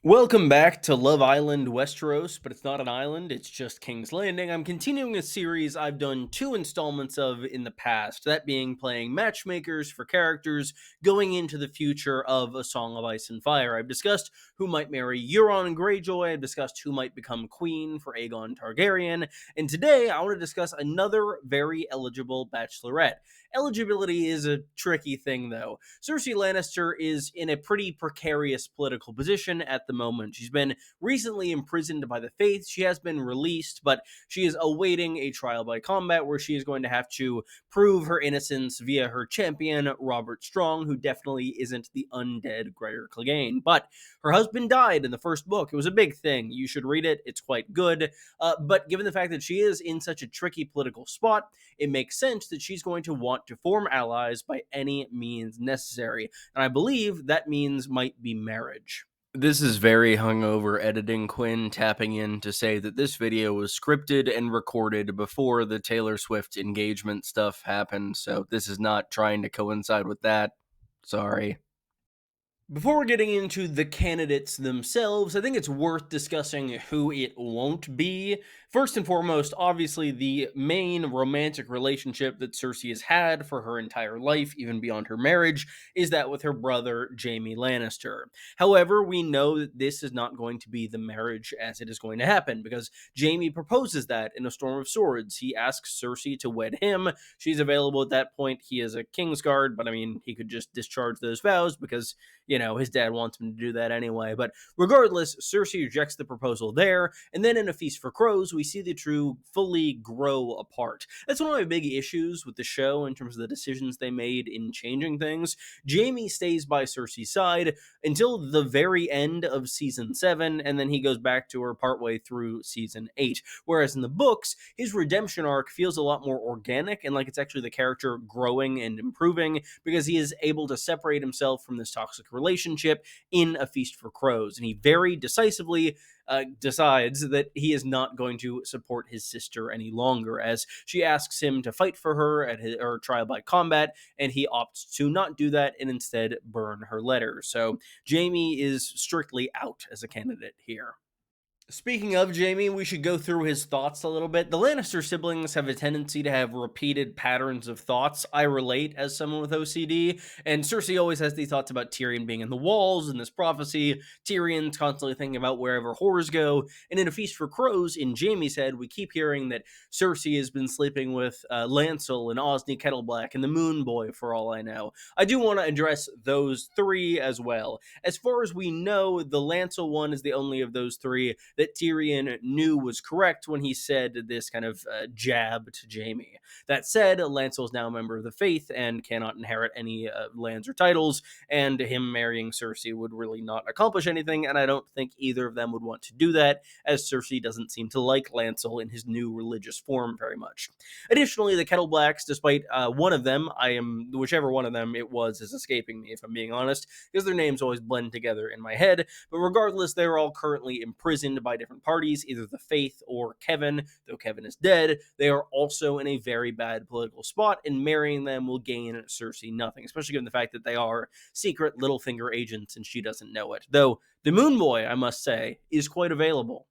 Welcome back to Love Island Westeros, but it's not an island, it's just King's Landing. I'm continuing a series I've done two installments of in the past, that being playing matchmakers for characters going into the future of A Song of Ice and Fire. I've discussed who might marry Euron Greyjoy, I've discussed who might become queen for Aegon Targaryen, and today I want to discuss another very eligible bachelorette. Eligibility is a tricky thing, though. Cersei Lannister is in a pretty precarious political position at the moment. She's been recently imprisoned by the Faith. She has been released, but she is awaiting a trial by combat where she is going to have to prove her innocence via her champion, Robert Strong, who definitely isn't the undead Gregor Clegane. But her husband died in the first book. It was a big thing. You should read it. It's quite good. But given the fact that she is in such a tricky political spot, it makes sense that she's going to want to form allies by any means necessary. And I believe that means might be marriage. This is very hungover editing Quinn tapping in to say that this video was scripted and recorded before the Taylor Swift engagement stuff happened, so this is not trying to coincide with that. Sorry. Before getting into the candidates themselves, I think it's worth discussing who it won't be. First and foremost, obviously, the main romantic relationship that Cersei has had for her entire life, even beyond her marriage, is that with her brother, Jaime Lannister. However, we know that this is not going to be the marriage as it is going to happen, because Jaime proposes that in A Storm of Swords. He asks Cersei to wed him. She's available at that point. He is a Kingsguard, but I mean, he could just discharge those vows because his dad wants him to do that anyway. But regardless, Cersei rejects the proposal there, and then in A Feast for Crows, we see the two fully grow apart. That's one of my big issues with the show in terms of the decisions they made in changing things. Jaime stays by Cersei's side until the very end of season 7, and then he goes back to her partway through season 8. Whereas in the books, his redemption arc feels a lot more organic and like it's actually the character growing and improving because he is able to separate himself from this toxic relationship in A Feast for Crows. And he very decisively decides that he is not going to support his sister any longer, as she asks him to fight for her at her trial by combat, and he opts to not do that and instead burn her letter. So Jaime is strictly out as a candidate here. Speaking of Jaime, we should go through his thoughts a little bit. The Lannister siblings have a tendency to have repeated patterns of thoughts. I relate as someone with OCD, and Cersei always has these thoughts about Tyrion being in the walls in this prophecy. Tyrion's constantly thinking about wherever whores go. And in A Feast for Crows, in Jaime's head, we keep hearing that Cersei has been sleeping with Lancel and Osney Kettleblack and the Moon Boy, for all I know. I do want to address those three as well. As far as we know, the Lancel one is the only of those three that Tyrion knew was correct when he said this kind of jab to Jaime. That said, Lancel is now a member of the Faith and cannot inherit any lands or titles, and him marrying Cersei would really not accomplish anything, and I don't think either of them would want to do that, as Cersei doesn't seem to like Lancel in his new religious form very much. Additionally, the Kettleblacks, despite one of them, whichever one of them it was is escaping me, if I'm being honest, because their names always blend together in my head, but regardless, they're all currently imprisoned by different parties, either the Faith or Kevin. Though Kevin is dead, they are also in a very bad political spot, and marrying them will gain Cersei nothing, especially given the fact that they are secret Littlefinger agents and she doesn't know it. Though the Moon Boy, I must say, is quite available.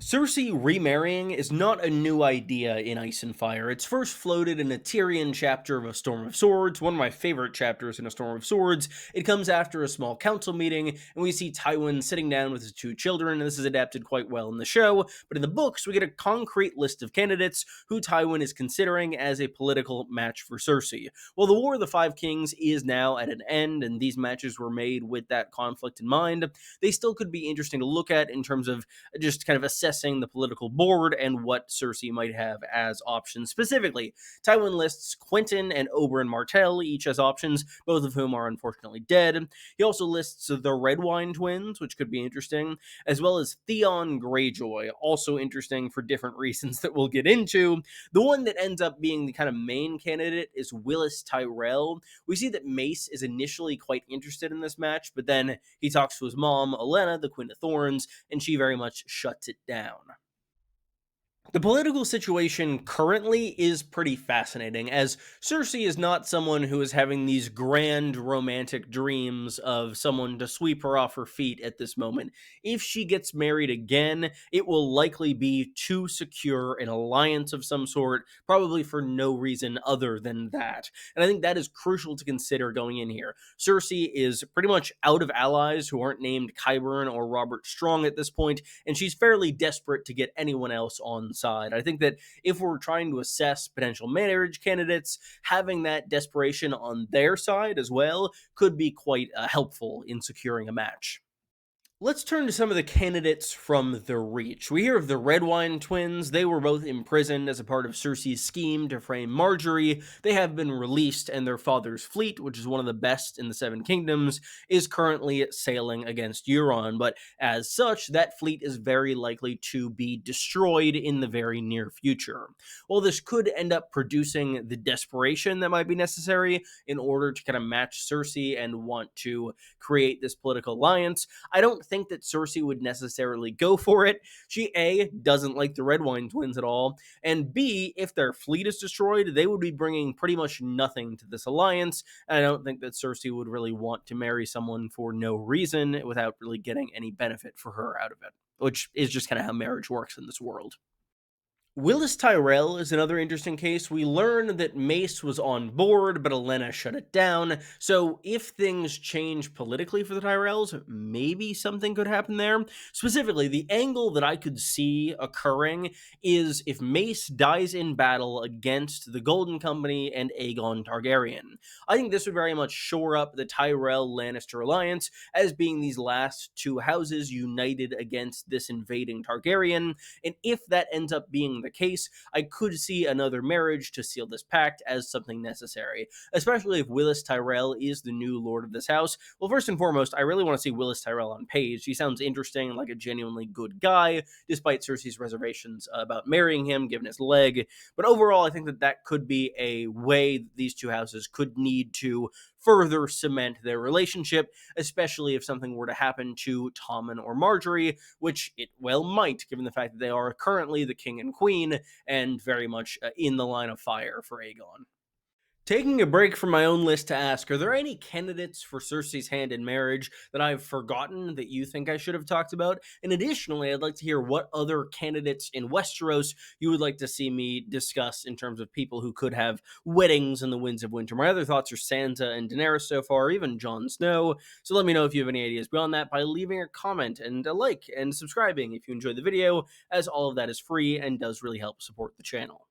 Cersei remarrying is not a new idea in Ice and Fire. It's first floated in a Tyrion chapter of A Storm of Swords, one of my favorite chapters in A Storm of Swords. It comes after a small council meeting, and we see Tywin sitting down with his two children, and this is adapted quite well in the show, but in the books, we get a concrete list of candidates who Tywin is considering as a political match for Cersei. While the War of the Five Kings is now at an end, and these matches were made with that conflict in mind, they still could be interesting to look at in terms of just kind of assessing the political board and what Cersei might have as options. Specifically, Tywin lists Quentyn and Oberyn Martell each as options, both of whom are unfortunately dead. He also lists the Redwine twins, which could be interesting, as well as Theon Greyjoy, also interesting for different reasons that we'll get into. The one that ends up being the kind of main candidate is Willis Tyrell. We see that Mace is initially quite interested in this match, but then he talks to his mom, Olenna, the Queen of Thorns, and she very much shuts it down. The political situation currently is pretty fascinating, as Cersei is not someone who is having these grand romantic dreams of someone to sweep her off her feet at this moment. If she gets married again, it will likely be to secure an alliance of some sort, probably for no reason other than that. And I think that is crucial to consider going in here. Cersei is pretty much out of allies who aren't named Qyburn or Robert Strong at this point, and she's fairly desperate to get anyone else on side. I think that if we're trying to assess potential marriage candidates, having that desperation on their side as well could be quite helpful in securing a match. Let's turn to some of the candidates from the Reach. We hear of the Redwine twins. They were both imprisoned as a part of Cersei's scheme to frame Marjorie. They have been released, and their father's fleet, which is one of the best in the Seven Kingdoms, is currently sailing against Euron. But as such, that fleet is very likely to be destroyed in the very near future. While this could end up producing the desperation that might be necessary in order to kind of match Cersei and want to create this political alliance, I don't think that Cersei would necessarily go for it. She A, doesn't like the Redwine twins at all, and B, if their fleet is destroyed, they would be bringing pretty much nothing to this alliance. And I don't think that Cersei would really want to marry someone for no reason without really getting any benefit for her out of it, which is just kind of how marriage works in this world. Willis Tyrell is another interesting case. We learn that Mace was on board, but Olenna shut it down. So if things change politically for the Tyrells, maybe something could happen there. Specifically, the angle that I could see occurring is if Mace dies in battle against the Golden Company and Aegon Targaryen. I think this would very much shore up the Tyrell Lannister alliance as being these last two houses united against this invading Targaryen. And if that ends up being the case, I could see another marriage to seal this pact as something necessary, especially if Willis Tyrell is the new lord of this house. Well, first and foremost, I really want to see Willis Tyrell on page. He sounds interesting and like a genuinely good guy, despite Cersei's reservations about marrying him, given his leg. But overall, I think that that could be a way that these two houses could need to further cement their relationship, especially if something were to happen to Tommen or Marjorie, which it well might, given the fact that they are currently the king and queen and very much in the line of fire for Aegon. Taking a break from my own list to ask, are there any candidates for Cersei's hand in marriage that I've forgotten that you think I should have talked about? And additionally, I'd like to hear what other candidates in Westeros you would like to see me discuss in terms of people who could have weddings in the Winds of Winter. My other thoughts are Sansa and Daenerys so far, even Jon Snow. So let me know if you have any ideas beyond that by leaving a comment and a like and subscribing if you enjoyed the video, as all of that is free and does really help support the channel.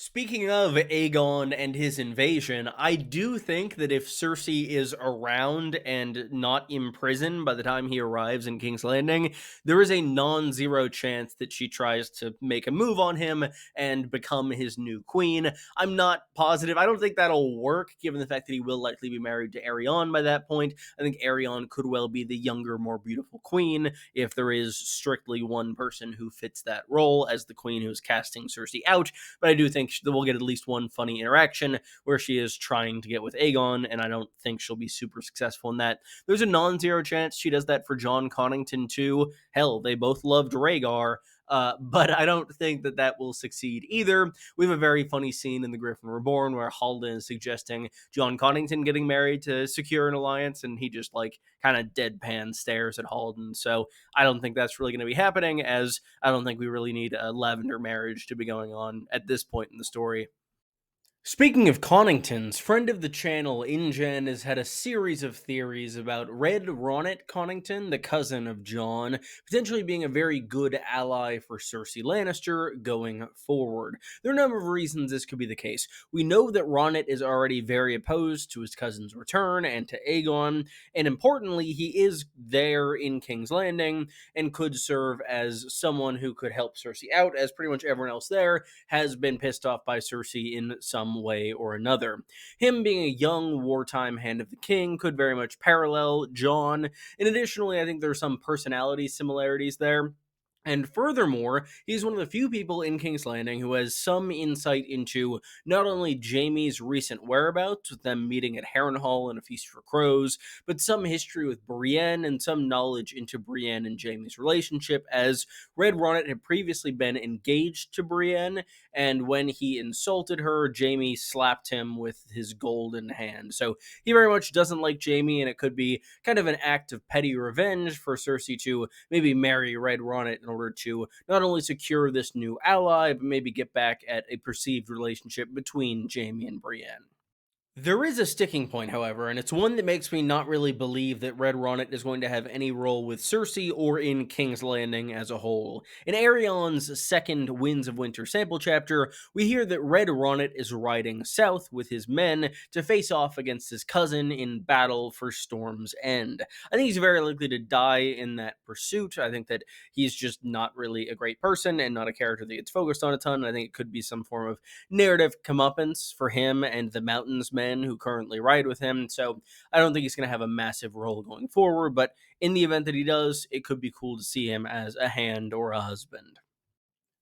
Speaking of Aegon and his invasion, I do think that if Cersei is around and not imprisoned by the time he arrives in King's Landing, there is a non-zero chance that she tries to make a move on him and become his new queen. I'm not positive. I don't think that'll work, given the fact that he will likely be married to Aerion by that point. I think Aerion could well be the younger, more beautiful queen if there is strictly one person who fits that role as the queen who's casting Cersei out. But I do think we'll get at least one funny interaction where she is trying to get with Aegon, and I don't think she'll be super successful in that. There's a non-zero chance she does that for Jon Connington too. Hell, they both loved Rhaegar. But I don't think that that will succeed either. We have a very funny scene in The Griffin Reborn where Halden is suggesting Jon Connington getting married to secure an alliance, and he just like kind of deadpan stares at Halden. So I don't think that's really going to be happening, as I don't think we really need a Lavender marriage to be going on at this point in the story. Speaking of Conningtons, friend of the channel, InGen, has had a series of theories about Red Ronnet Connington, the cousin of Jon, potentially being a very good ally for Cersei Lannister going forward. There are a number of reasons this could be the case. We know that Ronnet is already very opposed to his cousin's return and to Aegon, and importantly, he is there in King's Landing and could serve as someone who could help Cersei out, as pretty much everyone else there has been pissed off by Cersei in some way or another. Him being a young wartime Hand of the King could very much parallel Jon, and additionally, I think there are some personality similarities there. And furthermore, he's one of the few people in King's Landing who has some insight into not only Jaime's recent whereabouts, with them meeting at Harrenhal and A Feast for Crows, but some history with Brienne and some knowledge into Brienne and Jaime's relationship, as Red Ronnet had previously been engaged to Brienne, and when he insulted her, Jaime slapped him with his golden hand. So he very much doesn't like Jaime, and it could be kind of an act of petty revenge for Cersei to maybe marry Red Ronnet in order to not only secure this new ally, but maybe get back at a perceived relationship between Jaime and Brienne. There is a sticking point, however, and it's one that makes me not really believe that Red Ronnet is going to have any role with Cersei or in King's Landing as a whole. In Ariel's second Winds of Winter sample chapter, we hear that Red Ronnet is riding south with his men to face off against his cousin in battle for Storm's End. I think he's very likely to die in that pursuit. I think that he's just not really a great person and not a character that gets focused on a ton. I think it could be some form of narrative comeuppance for him and the Mountains men who currently ride with him. So I don't think he's going to have a massive role going forward, but in the event that he does, it could be cool to see him as a hand or a husband.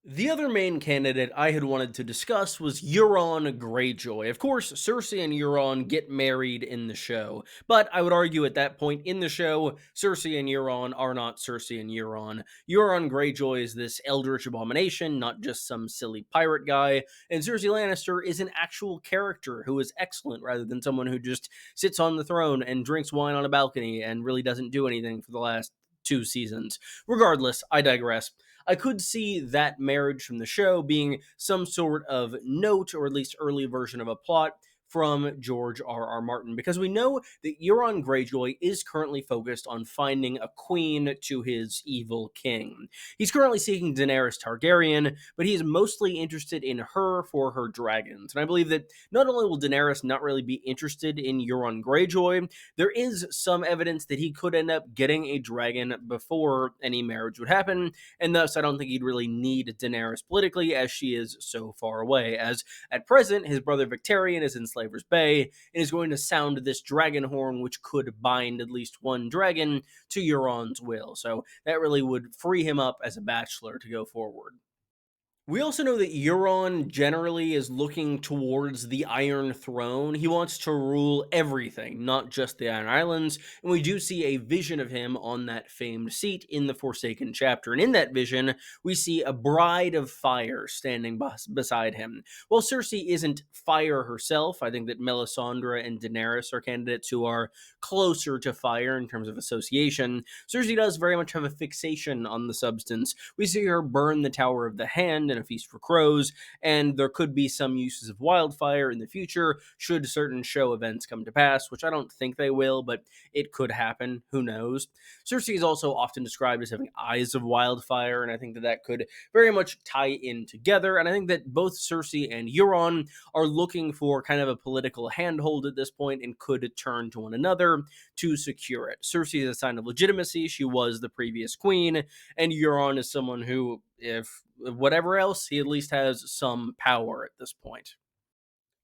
The other main candidate I had wanted to discuss was Euron Greyjoy. Of course, Cersei and Euron get married in the show, but I would argue at that point in the show, Cersei and Euron are not Cersei and Euron. Euron Greyjoy is this eldritch abomination, not just some silly pirate guy, and Cersei Lannister is an actual character who is excellent rather than someone who just sits on the throne and drinks wine on a balcony and really doesn't do anything for the last 2 seasons. Regardless, I digress. I could see that marriage from the show being some sort of note, or at least early version of a plot from George R.R. Martin, because we know that Euron Greyjoy is currently focused on finding a queen to his evil king. He's currently seeking Daenerys Targaryen, but he is mostly interested in her for her dragons. And I believe that not only will Daenerys not really be interested in Euron Greyjoy, there is some evidence that he could end up getting a dragon before any marriage would happen, and thus I don't think he'd really need Daenerys politically, as she is so far away, as at present his brother Victarion is in Slaver's Bay and is going to sound this dragon horn, which could bind at least one dragon to Euron's will. So that really would free him up as a bachelor to go forward. We also know that Euron generally is looking towards the Iron Throne. He wants to rule everything, not just the Iron Islands, and we do see a vision of him on that famed seat in the Forsaken chapter. And in that vision, we see a bride of fire standing beside him. While Cersei isn't fire herself, I think that Melisandre and Daenerys are candidates who are closer to fire in terms of association. Cersei does very much have a fixation on the substance. We see her burn the Tower of the Hand and A Feast for Crows, and there could be some uses of wildfire in the future should certain show events come to pass, which I don't think they will, but it could happen. Who knows? Cersei is also often described as having eyes of wildfire, and I think that that could very much tie in together. And I think that both Cersei and Euron are looking for kind of a political handhold at this point and could turn to one another to secure it. Cersei is a sign of legitimacy. She was the previous queen, and Euron is someone who, if whatever else, he at least has some power at this point.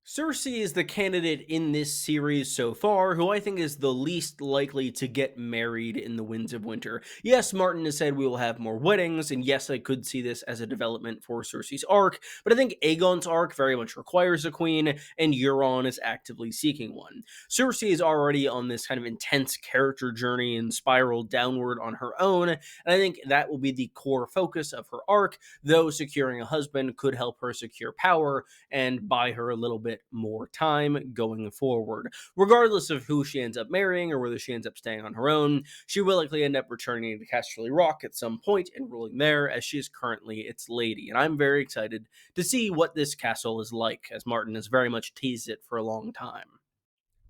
Cersei is the candidate in this series so far who I think is the least likely to get married in the Winds of Winter. Yes, Martin has said we will have more weddings, and yes, I could see this as a development for Cersei's arc, but I think Aegon's arc very much requires a queen, and Euron is actively seeking one. Cersei is already on this kind of intense character journey and spiral downward on her own, and I think that will be the core focus of her arc, though securing a husband could help her secure power and buy her a little bit more time going forward. Regardless of who she ends up marrying or whether she ends up staying on her own, she will likely end up returning to Casterly Rock at some point and ruling there, as she is currently its lady. And I'm very excited to see what this castle is like, as Martin has very much teased it for a long time.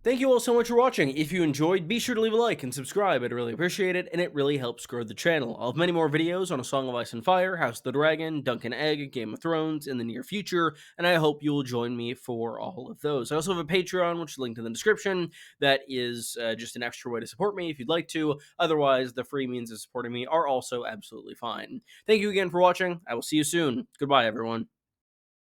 Thank you all so much for watching. If you enjoyed, be sure to leave a like and subscribe. I'd really appreciate it, and it really helps grow the channel. I'll have many more videos on A Song of Ice and Fire, House of the Dragon, Dunk and Egg, Game of Thrones in the near future, and I hope you will join me for all of those. I also have a Patreon, which is linked in the description, that is just an extra way to support me if you'd like to. Otherwise, the free means of supporting me are also absolutely fine. Thank you again for watching. I will see you soon. Goodbye, everyone.